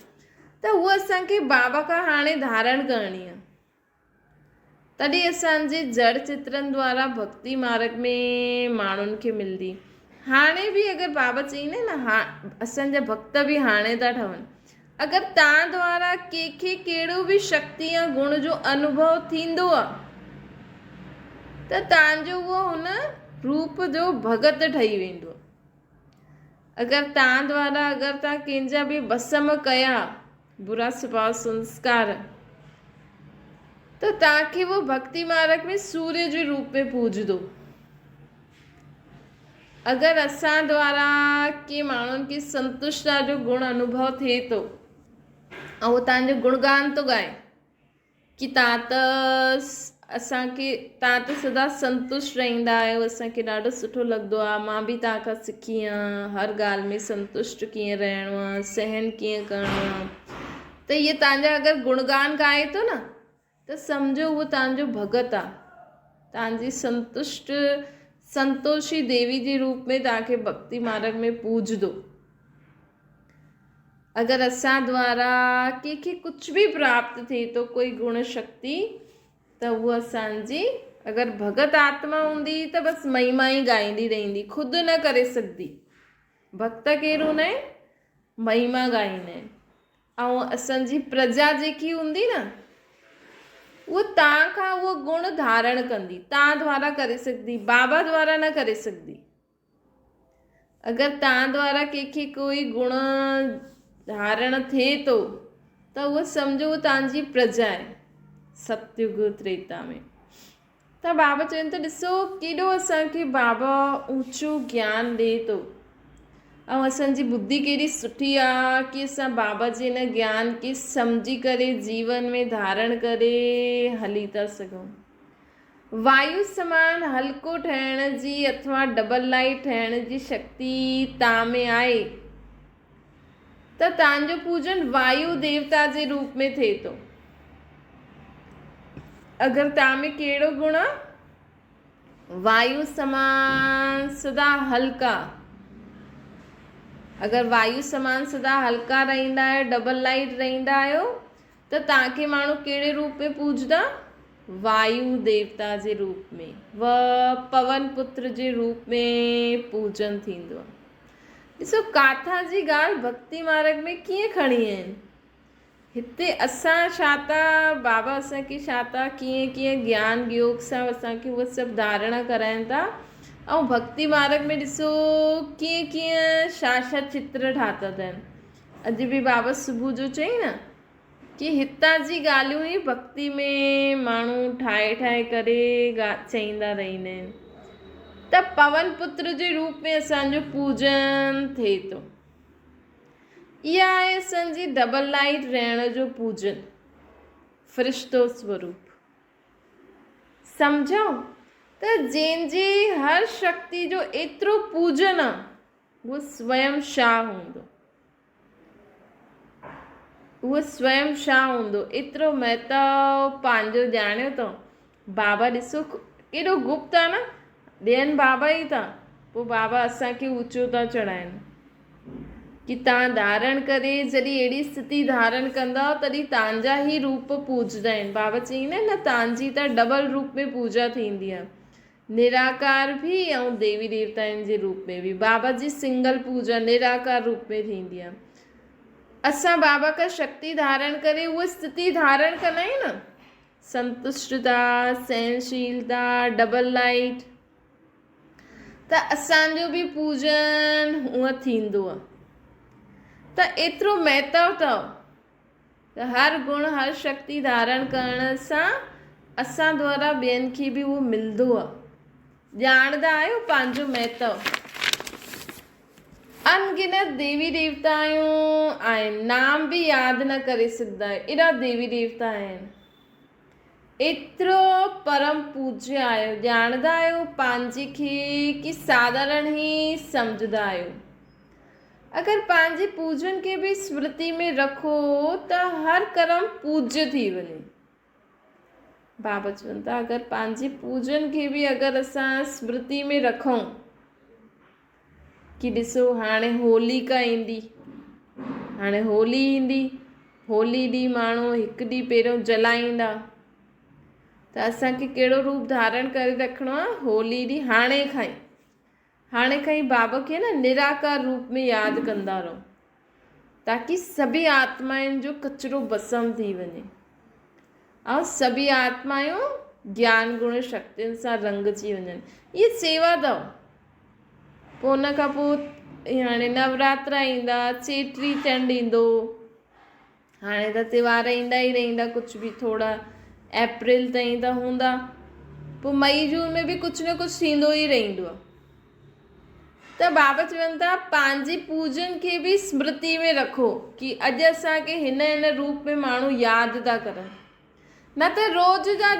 त उहा असांखे बाबा खां हाणे धारण करणी आहे। तॾहिं असांजे जड़ चित्रनि द्वारा भक्ति मार्ग में माण्हुनि खे मिलंदी। हाणे बि अगरि बाबा चईंदा न, असांजा भक्त बि हाणे था ठहनि। अगरि तव्हां द्वारा कंहिंखे कहिड़ो बि शक्ति या गुण जो अनुभव थींदो आहे त तव्हांजो उहो हुन रूप जो भगत ठही वेंदो। अगरि तव्हां द्वारा अगरि तव्हां कंहिंजा बि भस्म कया बुरा स्वभाव संस्कार, त तव्हांखे वो भक्ति मार्ग में सूर्य जे रूप में पूजदो। अगरि असां द्वारा के माण्हुनि खे संतुष्टता जो गुण अनुभव थिए थो ऐं उहो तव्हांजो गुणगान थो ॻाए कि तव्हां त सदा संतुष्ट रहंदा आहियो, असांखे ॾाढो सुठो लॻंदो आहे, मां बि तव्हां खां सिखी आहियां, हर ॻाल्हि में संतुष्ट कीअं रहणो आहे, सहन कीअं करिणो आहे, त इहे तव्हांजा अगरि गुणगान ॻाए थो न त सम्झो उहो तव्हांजो भगत आहे, तव्हांजी संतोषी देवी जे रूप में तव्हांखे भक्ति मार्ग में पूजदो। अगरि असां द्वारा कंहिंखे कुझु बि प्राप्त थिए थो, कोई गुण शक्ति, त उहा असांजी अगरि भगत आत्मा हूंदी त बसि महिमा ई ॻाईंदी रहंदी, ख़ुदि न करे सघंदी। भक्त केरु हूंदा आहिनि? महिमा ॻाईंदा आहिनि। ऐं असांजी प्रजा जेकी हूंदी न, उहो तव्हां खां उहो गुण धारण कंदी, तव्हां द्वारा करे सघंदी, बाबा द्वारा न करे सघंदी। अगरि तव्हां द्वारा कंहिंखे कोई गुण धारण थिए थो त उहो सम्झो उहो तव्हांजी प्रजा आहे सतयुग त्रेता में। त बाबा चवनि त ॾिसो केॾो असांखे बाबा ऊंचो ज्ञान ॾिए थो ऐं असांजी बुद्धि केॾी सुठी आहे कि असां बाबा जे हिन ज्ञान खे सम्झी करे जीवन में धारण करे हली था सघूं। वायु समान हल्को ठहिण जी अथवा डबल लाइट ठहिण जी शक्ति तव्हां में आहे त तव्हांजो पूजन वायु देवता जे रूप में थिए थो। अगरि तव्हां में कहिड़ो गुण आहे? वायु समान सदा हल्का। अगरि वायु समान सदा हल्का रहंदा आहियो, डबल लाइट रहंदा आहियो, त तव्हांखे माण्हू कहिड़े रूप में पूजदा? वायु देवता जे रूप में, पवन पुत्र जे रूप में पूजन थींदो आहे। ॾिसो काथां जी ॻाल्हि भक्ति मार्ग में कीअं खणी आहिनि। हिते असां छा था, बाबा असांखे छा था, कीअं ज्ञान योग सां असांखे उहे सभु धारणा कराइनि था। ऐं भक्ति मार्ग में ॾिसो कीअं छा चित्र ठाता अथनि। अॼु बि बाबा सुबुह जो चई न कि हितां जी ॻाल्हियूं ई भक्ति में माण्हू ठाहे करे चईंदा रहंदा आहिनि। त पवन पुत्र जे रूप में असांजो पूजन थिए थो। इहा आहे असांजी डबल लाइट रहण जो पूजन, फ़रिश्तो स्वरूप। सम्झो त जंहिंजी हर शक्ति जो एतिरो पूजन आहे उहो स्वयं शाह हूंदो। उहो स्वयं शाह हूंदो। एतिरो महत्व पंहिंजो ॼाणियो अथव। बाबा ॾिसो केॾो गुप्त आहे न, ॾियनि बाबा ई था, पोइ बाबा असांखे ऊंचो था चढ़ाइनि कि तव्हां धारण करे जॾहिं अहिड़ी स्थिति धारण कंदा तॾहिं तव्हांजा ई रूप पूजदा आहिनि। बाबा चईंदा आहिनि न तव्हांजी त डबल रूप में पूजा थींदी आहे, निराकार भी ऐं देवी देवताउनि जे रूप में भी। बाबा जी सिंगल पूजा निराकार रूप में थींदी आहे। असां बाबा का शक्ति धारण करे उहा स्थिति धारण कंदा आहियूं न, संतुष्टता, सहनशीलता, डबल लाइट, त असांजो बि पूजन हूअं थींदो आहे। त एतिरो महत्व अथव त हर गुण हर शक्ति धारण करण सां असां द्वारा ॿियनि खे बि उहो मिलंदो आहे। ॼाणंदा आहियो पंहिंजो महत्व। अनगिनत देवी देवता आहिनि, नाम बि यादि न करे सघंदा आहियो, एॾा देवी देवता आहिनि। एतिरो परम पूज्य आहियो, ॼाणंदा आहियो पंहिंजे खे कि साधारण ई सम्झंदा आहियो। अगरि पंहिंजे पूजन खे बि स्मृति में रखो त हर कर्म पूज्य थी वञे। बाबा चवनि था अगरि पंहिंजे पूजन खे बि अगरि असां स्मृति में रखूं कि ॾिसो हाणे होलिका ईंदी, हाणे होली ईंदी, होली ॾींहुं माण्हू हिकु ॾींहुं पहिरियों जलाईंदा, त असांखे कहिड़ो रूप धारण करे रखिणो आहे? होली ॾींहुं हाणे खां ई बाबा खे न निराकार रूप में यादि कंदा रहो, ताकी सभी आत्माउनि जो कचिरो भस्म थी वञे ऐं सभी आत्माऊं ज्ञान गुण शक्तियुनि सां रंगजी वञनि। इहे सेवा अथव। पोइ उन खां पोइ हाणे नवरात्रा ईंदा, चेटी चंड ईंदो, हाणे त त्योहार ईंदा ई रहंदा, कुझु बि थोरा अप्रैल ताईं त हूंदा, पोइ मई जून में बि कुझु न कुझु थींदो ई रहंदो आहे। त बाबा चवनि था पंहिंजी पूजन खे बि स्मृति में रखो कि अॼु असांखे हिन रूप में माण्हू यादि था करनि, न त रोज़ जा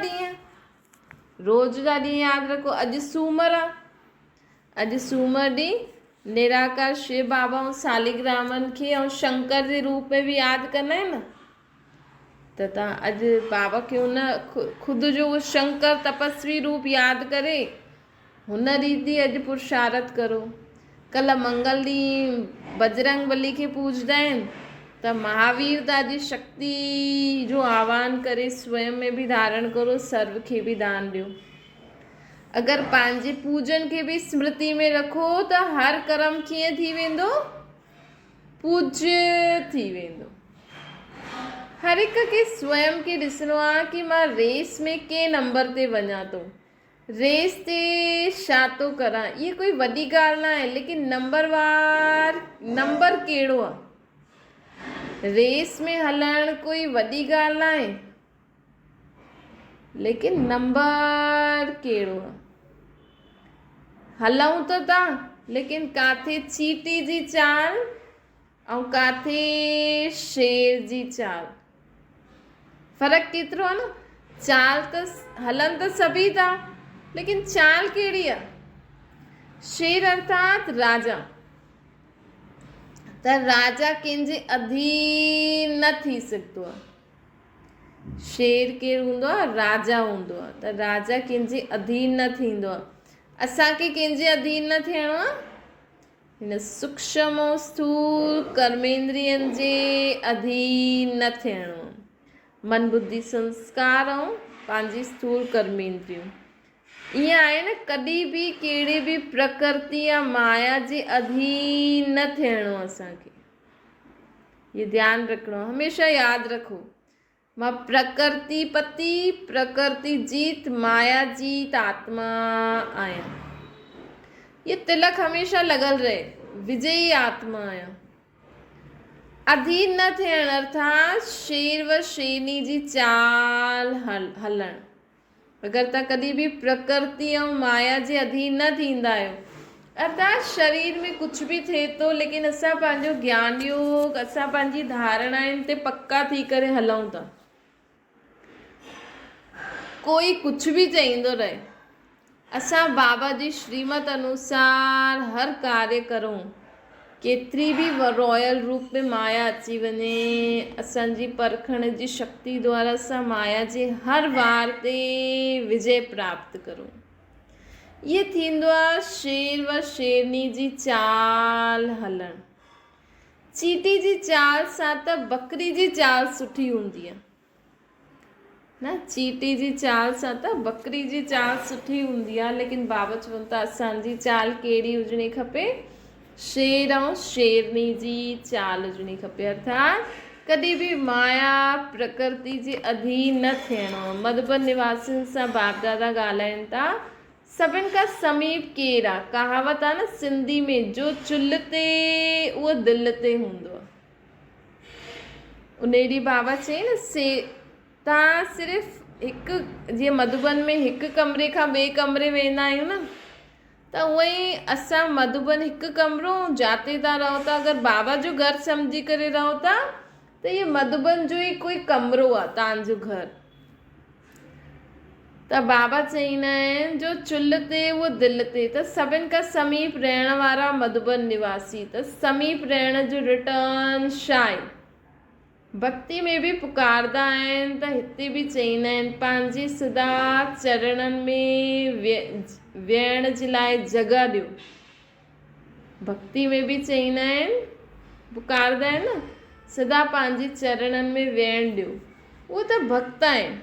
ॾींहं यादि रखो। अॼु सूमरु आहे, अॼु सूमरु ॾींहुं निराकार शिव बाबा ऐं सालिग्रामनि खे ऐं शंकर जे रूप में बि यादि कंदा आहिनि न, त तव्हां अॼु बाबा खे हुन ख़ुदि जो उहो शंकर तपस्वी रूप यादि करे हुन रीति अॼु पुरुषारथ करो। कल्ह मंगल ॾींहुं बजरंग बली खे पूजदा आहिनि, त महावीरता जी शक्ति जो आह्वान करे स्वयं में बि धारण करो, सर्व खे बि दान ॾियो। अगरि पंहिंजे पूजन खे बि स्मृति में रखो त हर कर्म कीअं थी वेंदो? पूज्य थी वेंदो। हर हिक खे स्वयं खे ॾिसणो आहे कि मां रेस में कंहिं नंबर ते वञा थो, रेस ते छा थो करां। इहा कोई वॾी ॻाल्हि न आहे, लेकिन नंबर कहिड़ो आहे? रेस में हलणु कोई वॾी ॻाल्हि न आहे, लेकिन नंबर कहिड़ो आहे? हलूं त था, लेकिन काथे चीटी जी चाल ऐं काथे शेर जी चाल, फ़र्क़ु केतिरो आहे न। चाल त हलनि त सभी था, लेकिन चाल कहिड़ी आहे? शेर अर्थात राजा, त राजा कंहिंजे अधीन न थी सघंदो आहे। शेर केरु हूंदो आहे? राजा हूंदो आहे। त राजा कंहिंजे अधीन न थींदो आहे। असांखे कंहिंजे अधीन न थियणो आहे, हिन सूक्ष्म ऐं स्थूल कर्मेंद्रियनि जे अधीन न थियणो आहे। मन बुद्धि संस्कार ऐं पंहिंजी स्थूल कर्मेंद्रियूं ईअं आहे न, कॾहिं बि कहिड़ी बि प्रकृति या माया जे अधीन न थियणो असांखे। ये ध्यानु रखिणो, हमेशह यादि रखो, मां प्रकृति पति प्रकृति जीत माया जीत आत्मा आहियां। ये तिलक हमेशा लॻल रहे, विजयी आत्मा आहियां। अधीन न थियणु अर्थात शेर व शेरनी जी चाल हलणु। अगरि तव्हां कॾहिं बि प्रकृति ऐं माया जे अधीन न थींदा आहियो, अर्थात शरीर में कुझु बि थिए थो, लेकिन असां पंहिंजो ज्ञान योग, असां पंहिंजी धारणाउनि ते पक्का थी करे हलूं था। कोई कुझु बि चईंदो रहे, असां बाबा जी श्रीमत अनुसार हर कार्य करूं। केतिरी बि रॉयल रूप में माया अची वञे, असांजी परखण जी शक्ति द्वारा असां माया जे हर वार ते विजय प्राप्त करूं। ये थींदो आहे शेर व शेरनी जी चाल हलणु। चीटी जी चाल सां त बकरी जी चाल सुठी हूंदी आहे न, चीटी जी चाल सां त बकरी जी चाल सुठी हूंदी आहे, लेकिन बाबा चवनि था असांजी चाल कहिड़ी हुजणी खपे? शेर ऐं शेरनी जी चाल हुजणी खपे। अर्थात कॾहिं बि माया प्रकृति जे अधीन न थियणो। मधुबन निवासियुनि सां बाप दादा ॻाल्हाइनि था, सभिनि खां समीप केरु आहे? कहावत आहे न सिंधी में, जो चुल्हि ते उहो दिलि ते हूंदो आहे। उन ॾींहुं बाबा चई न तव्हां सिर्फ़ु हिकु, जीअं मधुबन में हिकु कमरे खां ॿिए कमरे वेंदा आहियूं न, त उअं ई असां मधुबन हिकु कमिरो जाते था रहो था, अगरि बाबा जो घरु सम्झी करे रहो था त इहे मधुबन जो ई कोई कमिरो आहे तव्हांजो घरु। त बाबा चईंदा आहिनि जो चुल्हि ते उहो दिलि ते, त सभिनि खां समीप रहण वारा मधुबन निवासी, त समीप रहण जो रिटर्न छा आहे? भक्ति में बि पुकारदा आहिनि त हिते बि चईंदा आहिनि पंहिंजे सदा चरणनि में वेहण जे लाइ जॻह ॾियो। भक्ति में बि चईंदा आहिनि, पुकारदा आहिनि न सदा पंहिंजे चरणनि में वेहण ॾियो। उहो त भक्त आहिनि,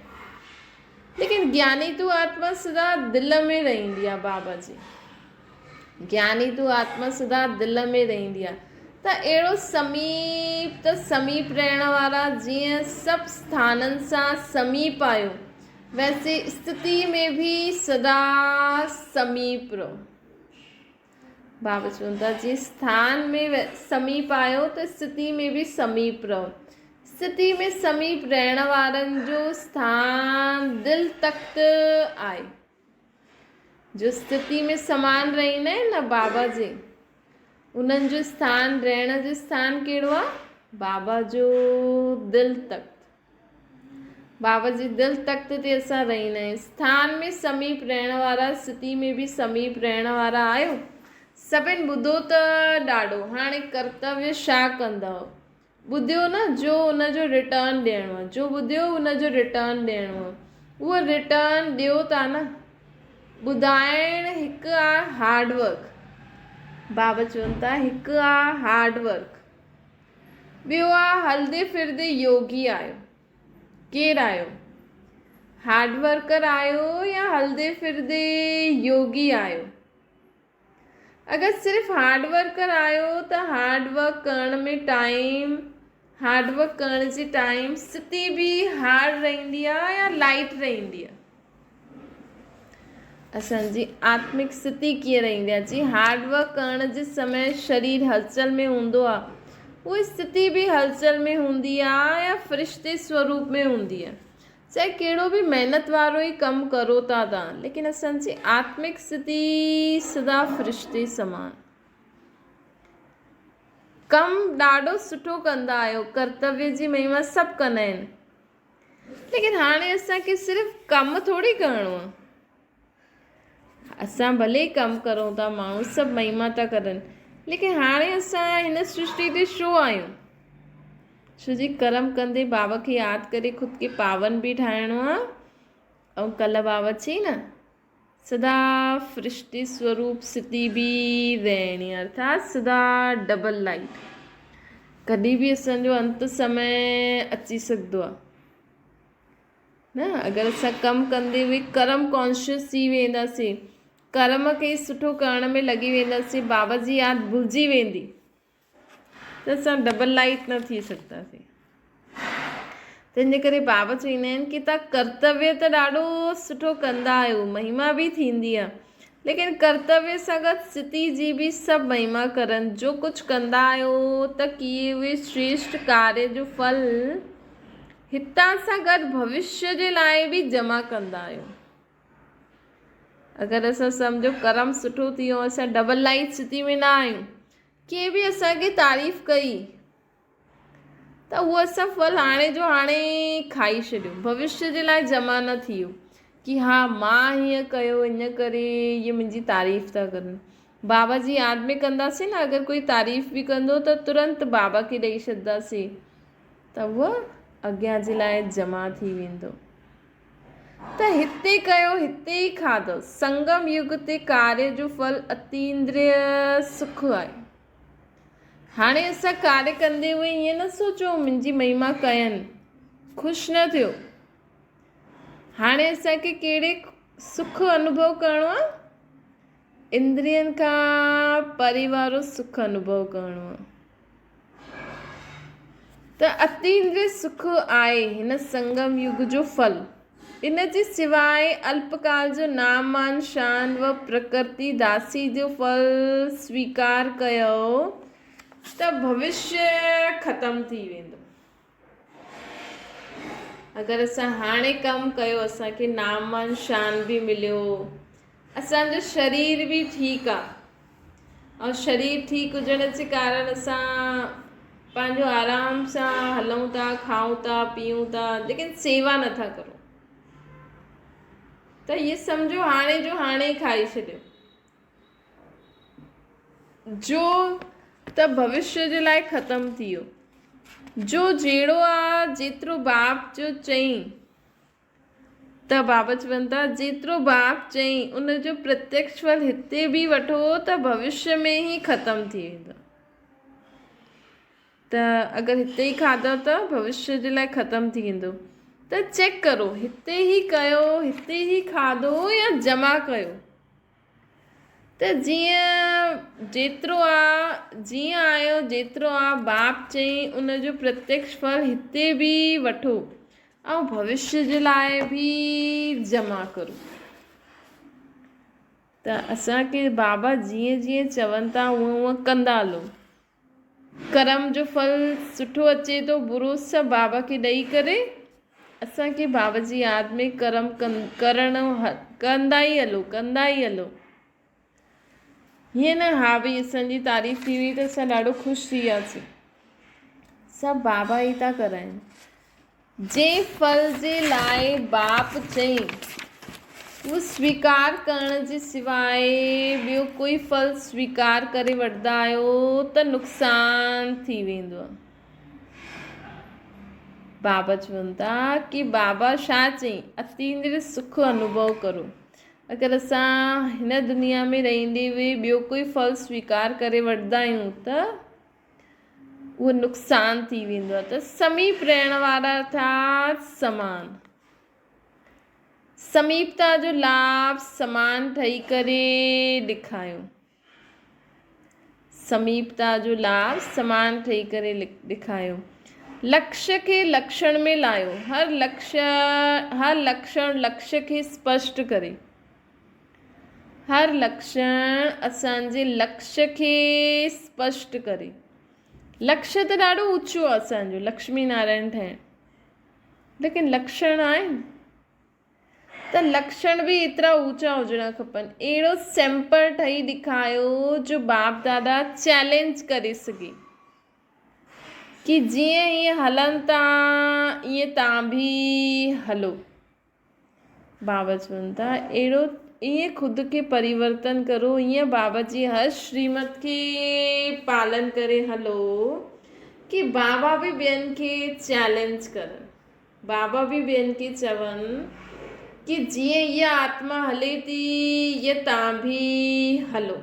लेकिन ज्ञानी तू आत्मा सदा दिलि में रहंदी आहे। बाबा जी ज्ञानी तू आत्मा सदा दिलि में रहंदी आहे। त अहिड़ो समीप रहण वारा जीअं सभु स्थाननि सां समीप आहियो, वैसे स्थिति में भी सदा समीप रहो। बाबा चवनि था जीअं स्थान में समीप आहियो त स्थिति में भी समीप रहो। स्थिति में समीप रहण वारनि जो स्थान दिलि तख़्त आहे। जो स्थिति में समान रहंदा आहिनि न बाबा जी, उन्हनि जो स्थान, रहण जो स्थान कहिड़ो आहे? बाबा जो दिलि तख़्त। बाबा जी दिलि तख़्त ते असां रहंदा आहियूं। स्थान में समीप रहण वारा, स्थिति में बि समीप रहण वारा आहियो। सभिनि ॿुधो त ॾाढो, हाणे कर्तव्य छा कंदव? ॿुधियो न, जो उनजो रिटर्न ॾियणो आहे, जो ॿुधियो उनजो रिटर्न ॾियणो आहे, उहो रिटर्न ॾियो था न। ॿुधाइण हिकु आहे हार्डवर्क, बाबा चवनि था हिकु आहे हार्डवर्क, ॿियो आहे हलंदे फिरंदे योगी आहियो। केरु आहियो? हार्डवर्कर आहियो या हलंदे फिरंदे योगी आहियो? अगरि सिर्फ़ु हार्डवर्कर आहियो त हार्डवर्क करण में टाइम, हार्डवर्क करण जे टाइम स्थिति बि हार्ड रहंदी आहे या लाइट रहंदी आहे? असांजी आत्मिक स्थिति कीअं रहंदी आहे? जी हार्डवर्क करण जे समय शरीर हलचल में हूंदो आहे, उहा स्थिति बि हलचल में हूंदी आहे या फ़रिश्ते स्वरूप में हूंदी आहे। चाहे कहिड़ो बि महिनत वारो ई कमु करो था तव्हां, लेकिन असांजी आत्मिक स्थिति सदा फ़रिश्ते समान। कमु ॾाढो सुठो कंदा आहियो, कर्तव्य जी महिमा सभु कंदा आहिनि, लेकिन हाणे असांखे सिर्फ़ु कमु थोरी करिणो आहे। असां भले कमु करूं था, माण्हू सभु महिमा था करनि, लेकिन हाणे असां हिन सृष्टि ते छो आहियूं? छो जी कर्म कंदे बाबा खे यादि करे ख़ुदि खे पावन बि ठाहिणो आहे। ऐं कल्ह बाबा चई न सदा फ़रिश्ते स्वरूप स्थिति बि रहणी, अर्थात सदा डबल लाइट। कॾहिं बि असांजो अंत समय अची सघंदो आहे न। अगरि असां कमु कंदे हुए कर्म कॉन्शियस थी वेंदासीं, कर्म खे सुठो करण में लॻी वेंदासीं, बाबा जी यादि भुलिजी वेंदी, त असां डबल लाइट न थी सघंदासीं। तंहिंजे करे बाबा चवंदा आहिनि कि तव्हां कर्तव्य त ॾाढो सुठो कंदा आहियो, महिमा बि थींदी आहे, लेकिन कर्तव्य सां गॾु स्थिति जी बि सभु महिमा करनि। जो कुझु कंदा आहियो त किए उहे श्रेष्ठ कार्य जो फल हितां सां गॾु भविष्य जे लाइ बि जमा कंदा आहियो। अगरि असां सम्झो कर्म सुठो थी वियो, असां डबल लाइट स्थिति में न आहियूं, कंहिं बि असांखे तारीफ़ कई त उहो असां फल हाणे जो हाणे खाई छॾियो, भविष्य जे लाइ जमा न थी वियो कि हा मां हीअं कयो, इन करे इहे मुंहिंजी तारीफ़ था करनि। बाबा जी यादि में कंदासीं न, अगरि कोई तारीफ़ बि कंदो त तुरंत बाबा खे ॾेई छॾंदासीं, त उहा अॻियां जे लाइ जमा थी वेंदो। त हिते कयो, हिते ई खाधो। संगम युग ते कार्य जो फल अतींद्रिय सुख आहे। हाणे असां कार्य कंदे हुए ईअं न सोचो मुंहिंजी महिमा कयनि, ख़ुशि न थियो। हाणे असांखे कहिड़े सुख अनुभव करिणो आहे? इंद्रियनि खां परे वारो सुख अनुभव करिणो आहे। त अतींद्रिय सुख आहे हिन संगम युग जो फल। इन जे सिवाइ अल्पकाल जो नाम मान शान व प्रकृति दासी जो फल स्वीकार कयो त भविष्य ख़तम थी वेंदो। अगरि असां हाणे कमु कयो, असांखे नाम मान शान बि मिलियो, असांजो शरीर बि ठीकु आहे, ऐं शरीर ठीकु हुजण जे कारण असां पंहिंजो आराम सां हलूं था, खाऊं था, पीऊं था, लेकिन सेवा नथा करूं, त इहे सम्झो हाणे जो हाणे ई खाई छॾियो, जो त भविष्य जे लाइ ख़तमु थी वियो। जो जहिड़ो आहे, जेतिरो बाप जो चईं, त बाबा चवनि था जेतिरो बाप चईं उनजो प्रत्यक्ष फल हिते बि वठो त भविष्य में ई ख़तमु थी वेंदो। त अगरि हिते ई खाधो त भविष्य जे लाइ ख़तमु थी वेंदो। त चेक करो, हिते ई कयो, हिते ई खाधो या जमा कयो। त जीअं जेतिरो आहे, जीअं आयो जेतिरो आहे, बाप चईं उनजो प्रत्यक्ष फल हिते बि वठो ऐं भविष्य जे लाइ बि जमा करो। त असांखे बाबा जीअं जीअं चवनि था उअं उअं कंदा हलो। कर्म जो फल सुठो अचे थो, बुरो सभु बाबा खे ॾेई करे असांखे बाबा जी यादि में कर्म कंदा ई हलो। हीअं न हा भई असांजी तारीफ़ थी हुई त असां ॾाढो ख़ुशि थी वियासीं, सभु बाबा ई था कराइनि। जंहिं फल जे लाइ बाप चईं उहो स्वीकार करण जे सवाइ ॿियो कोई फल स्वीकार करे वठंदा आहियो त नुक़सान थी वेंदो आहे। बाबा चवनि था कि बाबा छा चईं, अतींद्रिय सुख अनुभव करो। अगरि असां हिन दुनिया में रहंदे हुए ॿियो कोई फल स्वीकार करे वठंदा आहियूं त उहो नुक़सान थी वेंदो आहे। त समीप रहण वारा थिया समान, समीपता जो लाभ समान ठही करे ॾेखारियो। समीपता जो लाभ समान ठही करे ॾेखारियो। लक्ष्य खे लक्षण में लायो। हर लक्षण लक्ष्य खे स्पष्ट करे। हर लक्षण असांजे लक्ष्य खे स्पष्ट करे। लक्ष्य त ॾाढो ऊचो आहे असांजो, लक्ष्मी नारायण ठहिण, लेकिन लक्षण आहिनि त लक्षण बि एतिरा ऊचा हुजणा खपनि। अहिड़ो सैंपल ठही ॾेखारियो जो बाप दादा चैलेंज करे सघे कि जीअं हीअं हलनि था ईअं तव्हां बि हलो। बाबा चवनि था अहिड़ो ईअं ख़ुदि खे परिवर्तन करो, ईअं बाबा जी हर श्रीमत खे पालन करे हलो कि बाबा बि ॿियनि खे चैलेंज करनि, बाबा बि ॿियनि खे चवनि कि जीअं इहा आत्मा हले थी ईअं तव्हां बि हलो।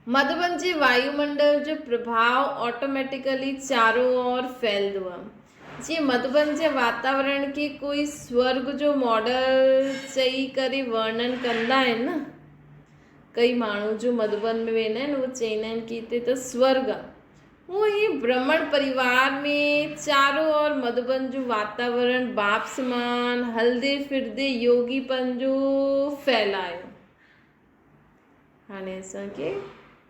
मधुबन जे वायुमंडल जो प्रभाव ऑटोमेटिकली चारों ओर फैलंदो आहे। जीअं मधुबन जे वातावरण खे कोई स्वर्ग जो मॉडल चई करे वर्णन कंदा आहिनि न, कई माण्हू जो मधुबन में वेंदा आहिनि उहे चवंदा आहिनि कि हिते त स्वर्ग आहे। उहो ही ब्राह्मण परिवार में चारों ओर मधुबन जो वातावरण बाप समान हलदे फिरदे योगीपन जो फैलायो। हाणे असांखे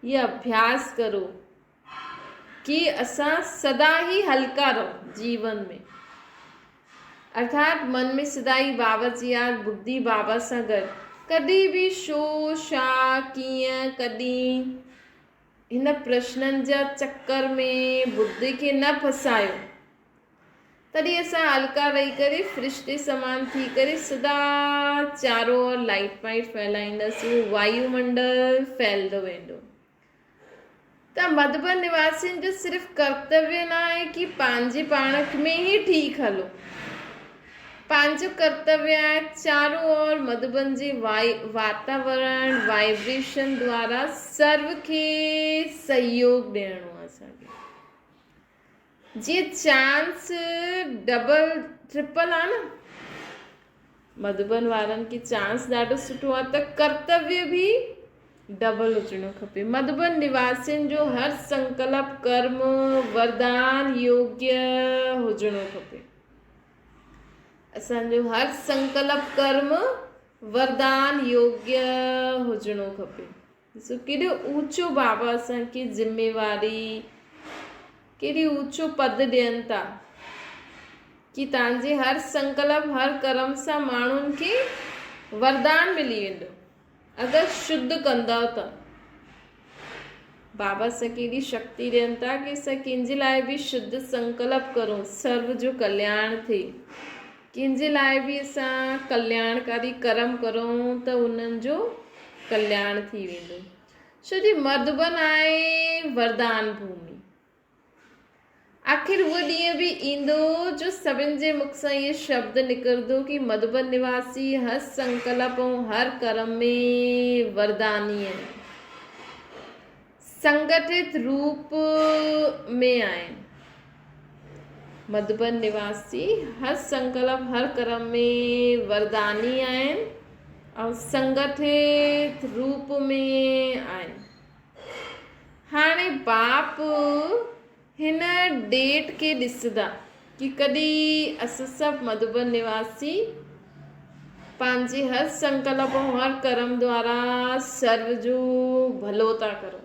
इहो अभ्यास करो कि असां सदा ही हल्का रहो जीवन में, अर्थात मन में सदा ही बाबा जी याद, बुद्धि बाबा सां गॾु। कॾहिं बि शो छा कीअं कॾहिं हिन प्रश्ननि जा चक्कर में बुद्धि खे न फसायो। तॾहिं असां हल्का रही करे फ़रिश्ते समान थी करे सदा चारों ओर लाइट वाइट फैलाईंदासीं, वायुमंडल फैलंदो वेंदो। त मधुबन निवासियुनि जो सिर्फ़ु कर्तव्य न आहे कि पंहिंजे पाण में ही ठीकु हलो, पंहिंजो कर्तव्य आहे चारों ओर मधुबन जे वातावरण वाइब्रेशन द्वारा सर्व खे सहयोग ॾियणो आहे असांखे। जीअं चांस डबल ट्रिपल आहे न, मधुबन वारनि खे चांस ॾाढो सुठो आहे त कर्तव्य बि डबल हुजणो खपे। मधुबन निवासियुनि जो हर संकल्प कर्म वरदान योग्य हुजणो खपे। असांजो हर संकल्प कर्म वरदान योग्य हुजणो खपे। ॾिसो केॾो ऊचो बाबा असांखे ज़िमेवारी केॾी ऊचो पद ॾियनि था कि तव्हांजे हर संकल्प हर कर्म सां माण्हुनि खे वरदान मिली वेंदो अगरि शुद्ध कंदव त। बाबा असांखे एॾी शक्ति ॾियनि था कि असां कंहिंजे लाइ बि शुद्ध संकल्प करूं, सर्व जो कल्याण थिए। कंहिंजे लाइ बि असां कल्याणकारी कर्म करूं त उन्हनि जो कल्याण थी वेंदो। छो जी मधुबन आहे वरदान भूमि। आखिर उहो ॾींहुं बि ईंदो जो सभिनि जे मुख सां इहे शब्द निकिरंदो कि मधुबन निवासी हर संकल्प ऐं हर कर्म में वरदानी आहिनि, संगठित रूप में आहिनि। मधुबन निवासी हर संकल्प हर कर्म में वरदानी आहिनि ऐं संगठित रूप में आहिनि। हाणे बाप हिन डेट खे ॾिसंदा कि कॾहिं असां सभु मधुबन निवासी पंहिंजे हर संकल्प ऐं हर कर्म द्वारा सर्व जो भलो था करूं।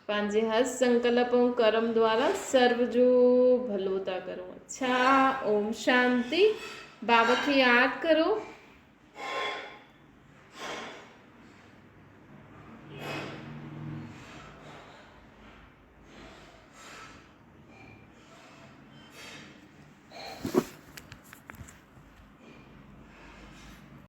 पंहिंजे हर संकल्प ऐं कर्म द्वारा सर्व जो भलो था करूं। अच्छा, ओम शांति। बाबा खे यादि करो।